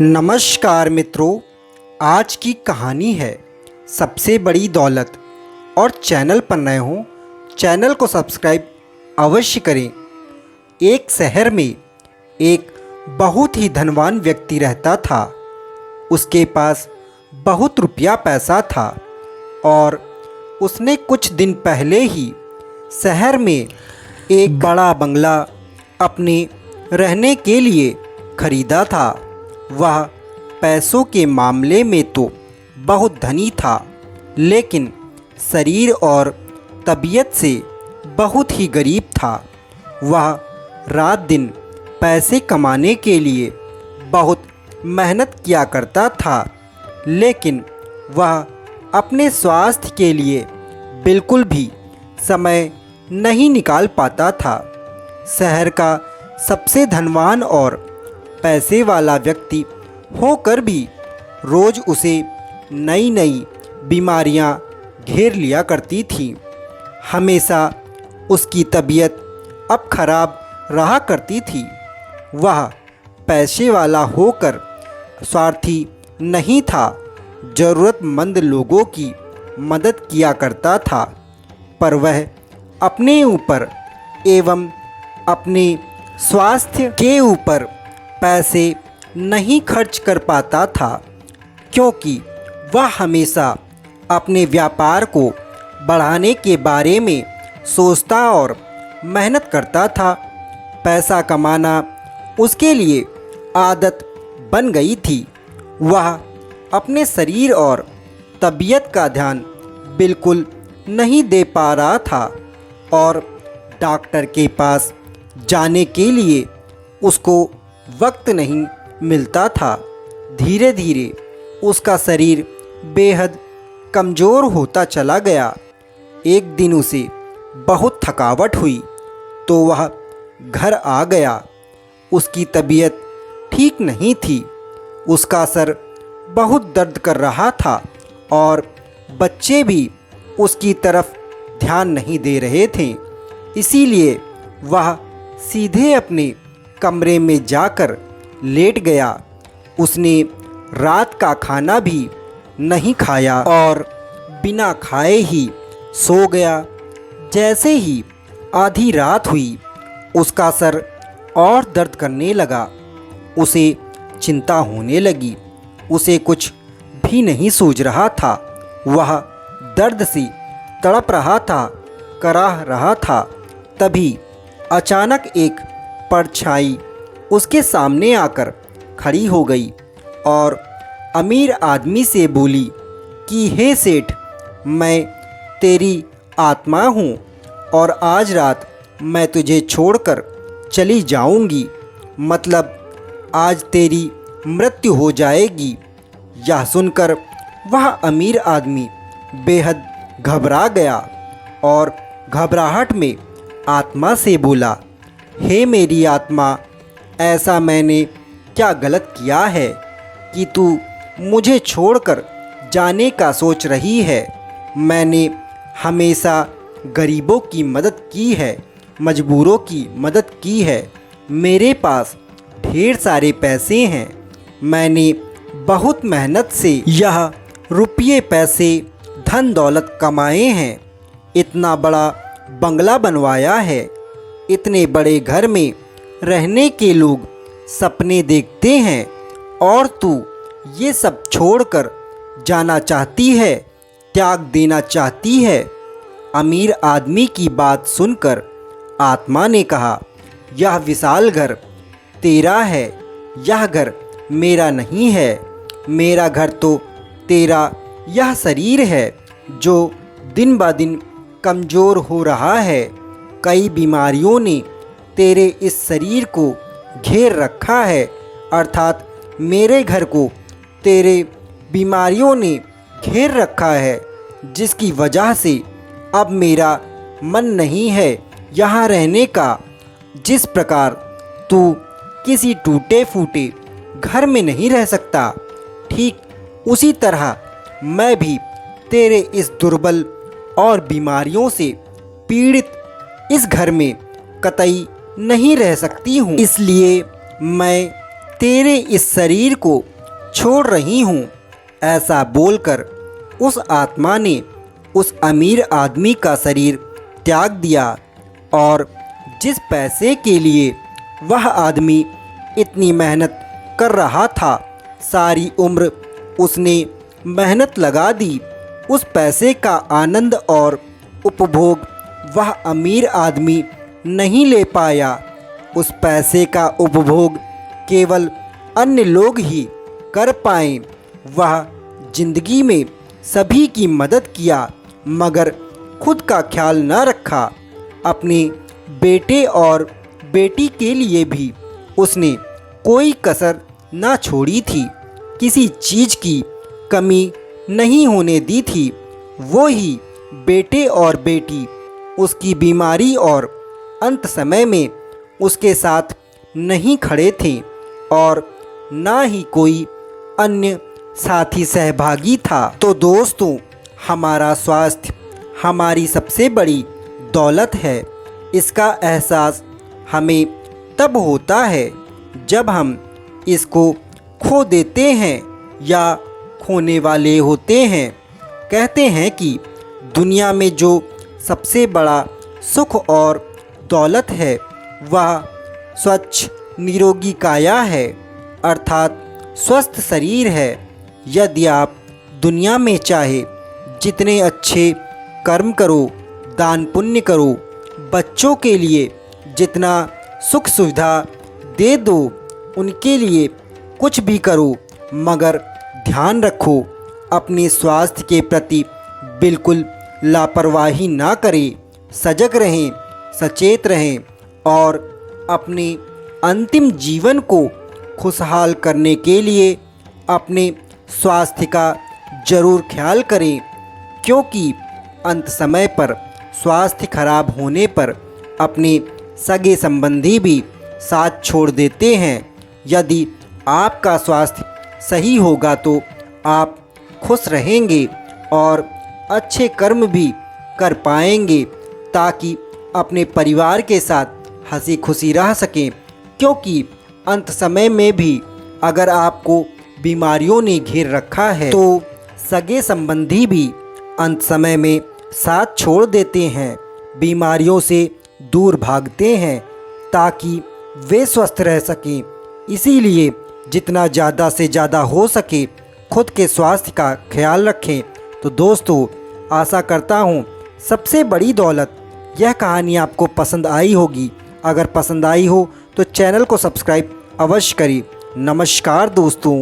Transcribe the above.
नमस्कार मित्रों, आज की कहानी है सबसे बड़ी दौलत। और चैनल पर नए हो, चैनल को सब्सक्राइब अवश्य करें। एक शहर में एक बहुत ही धनवान व्यक्ति रहता था। उसके पास बहुत रुपया पैसा था और उसने कुछ दिन पहले ही शहर में एक बड़ा बंगला अपने रहने के लिए खरीदा था। वह पैसों के मामले में तो बहुत धनी था, लेकिन शरीर और तबीयत से बहुत ही गरीब था। वह रात दिन पैसे कमाने के लिए बहुत मेहनत किया करता था, लेकिन वह अपने स्वास्थ्य के लिए बिल्कुल भी समय नहीं निकाल पाता था। शहर का सबसे धनवान और पैसे वाला व्यक्ति होकर भी रोज़ उसे नई नई बीमारियां घेर लिया करती थीं। हमेशा उसकी तबीयत अब खराब रहा करती थी। वह पैसे वाला होकर स्वार्थी नहीं था, ज़रूरतमंद लोगों की मदद किया करता था, पर वह अपने ऊपर एवं अपने स्वास्थ्य के ऊपर पैसे नहीं खर्च कर पाता था, क्योंकि वह हमेशा अपने व्यापार को बढ़ाने के बारे में सोचता और मेहनत करता था। पैसा कमाना उसके लिए आदत बन गई थी। वह अपने शरीर और तबीयत का ध्यान बिल्कुल नहीं दे पा रहा था और डॉक्टर के पास जाने के लिए उसको वक्त नहीं मिलता था। धीरे धीरे उसका शरीर बेहद कमज़ोर होता चला गया। एक दिन उसे बहुत थकावट हुई तो वह घर आ गया। उसकी तबीयत ठीक नहीं थी, उसका सर बहुत दर्द कर रहा था और बच्चे भी उसकी तरफ ध्यान नहीं दे रहे थे। इसीलिए वह सीधे अपने कमरे में जाकर लेट गया। उसने रात का खाना भी नहीं खाया और बिना खाए ही सो गया। जैसे ही आधी रात हुई, उसका सर और दर्द करने लगा। उसे चिंता होने लगी। उसे कुछ भी नहीं सूझ रहा था। वह दर्द से तड़प रहा था, कराह रहा था। तभी अचानक एक परछाई उसके सामने आकर खड़ी हो गई और अमीर आदमी से बोली कि हे सेठ, मैं तेरी आत्मा हूँ और आज रात मैं तुझे छोड़कर चली जाऊँगी। मतलब आज तेरी मृत्यु हो जाएगी। यह सुनकर वह अमीर आदमी बेहद घबरा गया और घबराहट में आत्मा से बोला, हे मेरी आत्मा, ऐसा मैंने क्या गलत किया है कि तू मुझे छोड़कर जाने का सोच रही है। मैंने हमेशा गरीबों की मदद की है, मजबूरों की मदद की है। मेरे पास ढेर सारे पैसे हैं। मैंने बहुत मेहनत से यह रुपये पैसे धन दौलत कमाए हैं। इतना बड़ा बंगला बनवाया है। इतने बड़े घर में रहने के लोग सपने देखते हैं और तू ये सब छोड़कर जाना चाहती है, त्याग देना चाहती है। अमीर आदमी की बात सुनकर आत्मा ने कहा, यह विशाल घर तेरा है, यह घर मेरा नहीं है। मेरा घर तो तेरा यह शरीर है जो दिन ब दिन कमज़ोर हो रहा है। कई बीमारियों ने तेरे इस शरीर को घेर रखा है, अर्थात मेरे घर को तेरे बीमारियों ने घेर रखा है, जिसकी वजह से अब मेरा मन नहीं है यहाँ रहने का। जिस प्रकार तू किसी टूटे फूटे घर में नहीं रह सकता, ठीक उसी तरह मैं भी तेरे इस दुर्बल और बीमारियों से पीड़ित इस घर में कतई नहीं रह सकती हूँ। इसलिए मैं तेरे इस शरीर को छोड़ रही हूँ। ऐसा बोलकर उस आत्मा ने उस अमीर आदमी का शरीर त्याग दिया और जिस पैसे के लिए वह आदमी इतनी मेहनत कर रहा था, सारी उम्र उसने मेहनत लगा दी, उस पैसे का आनंद और उपभोग वह अमीर आदमी नहीं ले पाया। उस पैसे का उपभोग केवल अन्य लोग ही कर पाएं। वह जिंदगी में सभी की मदद किया मगर खुद का ख्याल न रखा। अपने बेटे और बेटी के लिए भी उसने कोई कसर न छोड़ी थी, किसी चीज़ की कमी नहीं होने दी थी। वो ही बेटे और बेटी उसकी बीमारी और अंत समय में उसके साथ नहीं खड़े थे और ना ही कोई अन्य साथी सहभागी था। तो दोस्तों, हमारा स्वास्थ्य हमारी सबसे बड़ी दौलत है। इसका एहसास हमें तब होता है जब हम इसको खो देते हैं या खोने वाले होते हैं। कहते हैं कि दुनिया में जो सबसे बड़ा सुख और दौलत है वह स्वच्छ निरोगी काया है, अर्थात स्वस्थ शरीर है। यदि आप दुनिया में चाहे जितने अच्छे कर्म करो, दान पुण्य करो, बच्चों के लिए जितना सुख सुविधा दे दो, उनके लिए कुछ भी करो, मगर ध्यान रखो अपने स्वास्थ्य के प्रति बिल्कुल लापरवाही ना करें। सजग रहें, सचेत रहें और अपने अंतिम जीवन को खुशहाल करने के लिए अपने स्वास्थ्य का जरूर ख्याल करें, क्योंकि अंत समय पर स्वास्थ्य खराब होने पर अपने सगे संबंधी भी साथ छोड़ देते हैं। यदि आपका स्वास्थ्य सही होगा तो आप खुश रहेंगे और अच्छे कर्म भी कर पाएंगे, ताकि अपने परिवार के साथ हंसी खुशी रह सकें। क्योंकि अंत समय में भी अगर आपको बीमारियों ने घेर रखा है तो सगे संबंधी भी अंत समय में साथ छोड़ देते हैं, बीमारियों से दूर भागते हैं ताकि वे स्वस्थ रह सकें। इसीलिए जितना ज़्यादा से ज़्यादा हो सके खुद के स्वास्थ्य का ख्याल रखें। तो दोस्तों, आशा करता हूँ सबसे बड़ी दौलत यह कहानी आपको पसंद आई होगी। अगर पसंद आई हो तो चैनल को सब्सक्राइब अवश्य करें। नमस्कार दोस्तों।